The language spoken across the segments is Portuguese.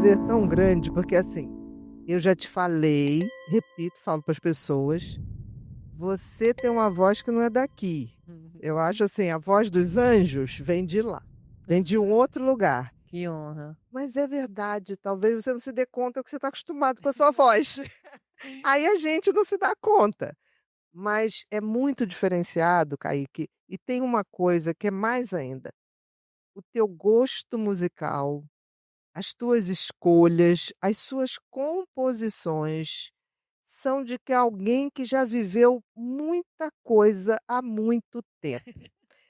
prazer tão grande, porque assim, eu já te falei, repito, falo para as pessoas, você tem uma voz que não é daqui. Uhum. Eu acho assim, a voz dos anjos vem de lá, vem de um Ah, outro lugar. que honra. Mas é verdade, talvez você não se dê conta que você está acostumado com a sua voz. Aí a gente não se dá conta. Mas é muito diferenciado, Kaique, e tem uma coisa que é mais ainda, o teu gosto musical, as tuas escolhas, as suas composições são de que alguém que já viveu muita coisa há muito tempo.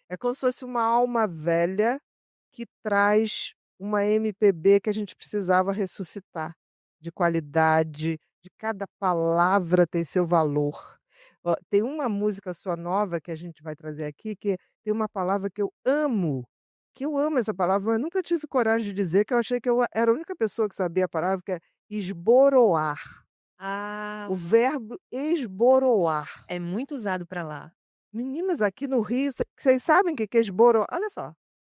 É como se fosse uma alma velha que traz uma MPB que a gente precisava ressuscitar, de qualidade, de cada palavra tem seu valor. Ó, tem uma música sua nova que a gente vai trazer aqui, que tem uma palavra que eu amo essa palavra, mas nunca tive coragem de dizer, que eu achei que eu era a única pessoa que sabia a palavra, que é esboroar. Ah, O verbo esboroar. é muito usado para lá. Meninas, aqui no Rio, vocês sabem o que que é esboroar? Olha só,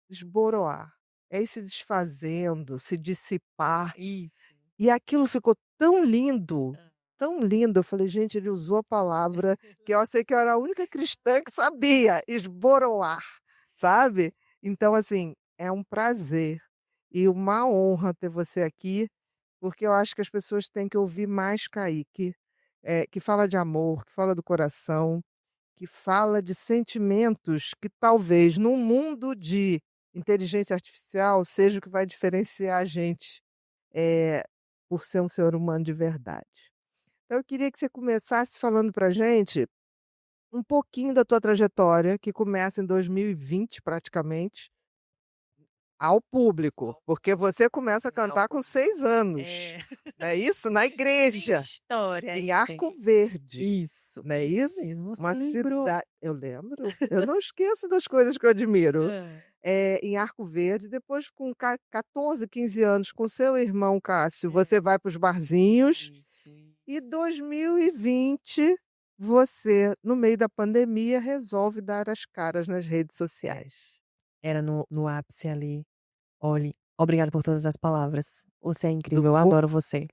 esboroar. É ir se desfazendo, se dissipar. Isso. E aquilo ficou tão lindo, Hã. tão lindo. Eu falei, gente, ele usou a palavra que eu sei que eu era a única cristã que sabia, esboroar, sabe? Então, assim, é um prazer e uma honra ter você aqui, porque eu acho que as pessoas têm que ouvir mais Kaique, que fala de amor, que fala do coração, que fala de sentimentos que talvez num mundo de inteligência artificial seja o que vai diferenciar a gente, eh, por ser um ser humano de verdade. Então eu queria que você começasse falando pra gente um pouquinho da tua trajetória, que começa em 2020 praticamente, ao público, porque você começa a Ao cantar com público. 6 anos, É, não é isso? Na tem uma igreja, história em aí, Arco tem. Verde. Não é Isso isso? mesmo, você Uma lembrou. cidade, eu lembro, eu não esqueço das coisas que eu admiro. Hã. Em Arco Verde, depois com 14, 15 anos, com seu irmão Cássio, É, você vai para os barzinhos, e isso. 2020 você, no meio da pandemia, resolve dar as caras nas redes É, sociais. era no ápice ali. Olhe, obrigada por todas as palavras. Você é Do incrível, eu vo adoro você.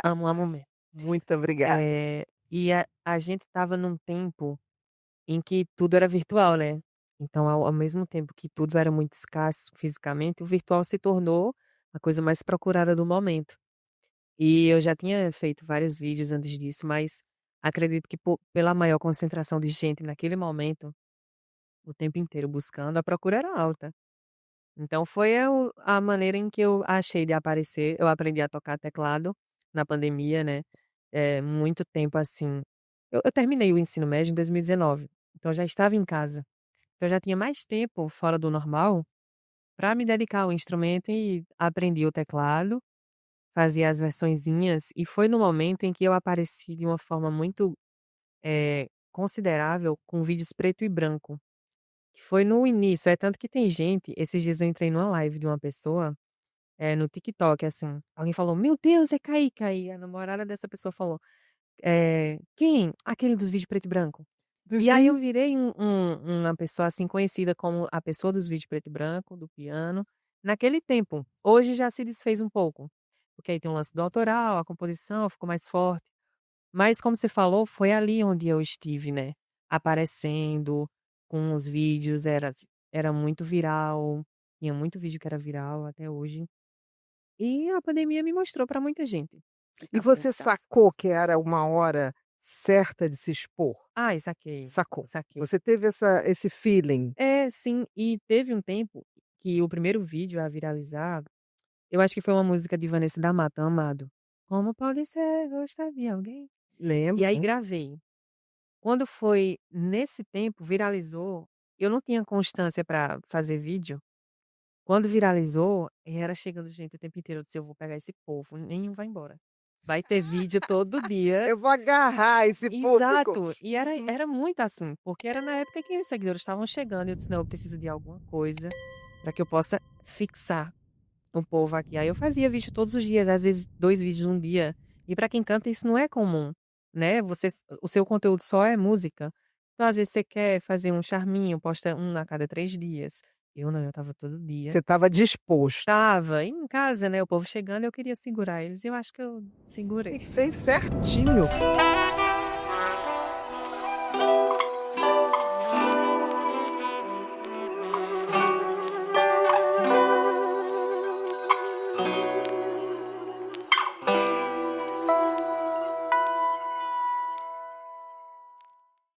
Amo, amo mesmo. Muito obrigada. E a gente estava num tempo em que tudo era virtual, né. Então ao mesmo tempo que tudo era muito escasso fisicamente, o virtual se tornou a coisa mais procurada do momento. E eu já tinha feito vários vídeos antes disso, mas acredito que pela maior concentração de gente naquele momento, o tempo inteiro buscando, a procura era alta. Então foi a maneira em que eu achei de aparecer. Eu aprendi a tocar teclado na pandemia, né, muito tempo, assim, eu terminei o ensino médio em 2019, então eu já estava em casa. Então eu já tinha mais tempo fora do normal para me dedicar ao instrumento e aprendi o teclado, fazia as versõezinhas e foi no momento em que eu apareci de uma forma muito, considerável com vídeos preto e branco, que foi no início, é tanto que tem gente esses dias eu entrei numa live de uma pessoa, no TikTok, assim, alguém falou: "Meu Deus, é Kaique", aí a namorada dessa pessoa falou, "Quem?", "Aquele dos vídeos preto e branco". E aí eu Uhum. virei uma pessoa, assim, conhecida como a pessoa dos vídeos preto e branco, do piano, naquele tempo. Hoje já se desfez um pouco, porque aí tem o lance do autoral, a composição ficou mais forte. Mas como você falou, foi ali onde eu estive, né, aparecendo com os vídeos, era muito viral, tinha muito vídeo que era viral até hoje. E a pandemia me mostrou pra muita gente, que E tá fora você de casa. sacou que era uma hora certa de se expor? Ai, saquei, Sacou? saquei. Você teve esse feeling? É, sim, e teve um tempo que o primeiro vídeo a viralizar, eu acho que foi uma música de Vanessa da Mata, Amado. Como pode ser gostar de alguém? E aí Lembro. gravei. Quando foi nesse tempo, viralizou, eu não tinha constância pra fazer vídeo. Quando viralizou, era chegando gente o tempo inteiro, eu disse: "Eu vou pegar esse povo, nenhum vai embora. Vai ter vídeo todo dia". Eu vou agarrar esse público. Exato, e era Uhum. era muito assim, porque era na época que os seguidores estavam chegando, eu disse: "Não, eu preciso de alguma coisa para que eu possa fixar o povo aqui". Aí eu fazia vídeo todos os dias, às vezes 2 vídeos num dia, e para quem canta isso não é comum, né, o seu conteúdo só é música. Então às vezes você quer fazer um charminho, posta um a cada 3 dias. Eu não, eu estava todo dia. Você estava disposto. Tava em casa, né, o povo chegando, eu queria segurar eles e eu acho que eu segurei. E fez certinho.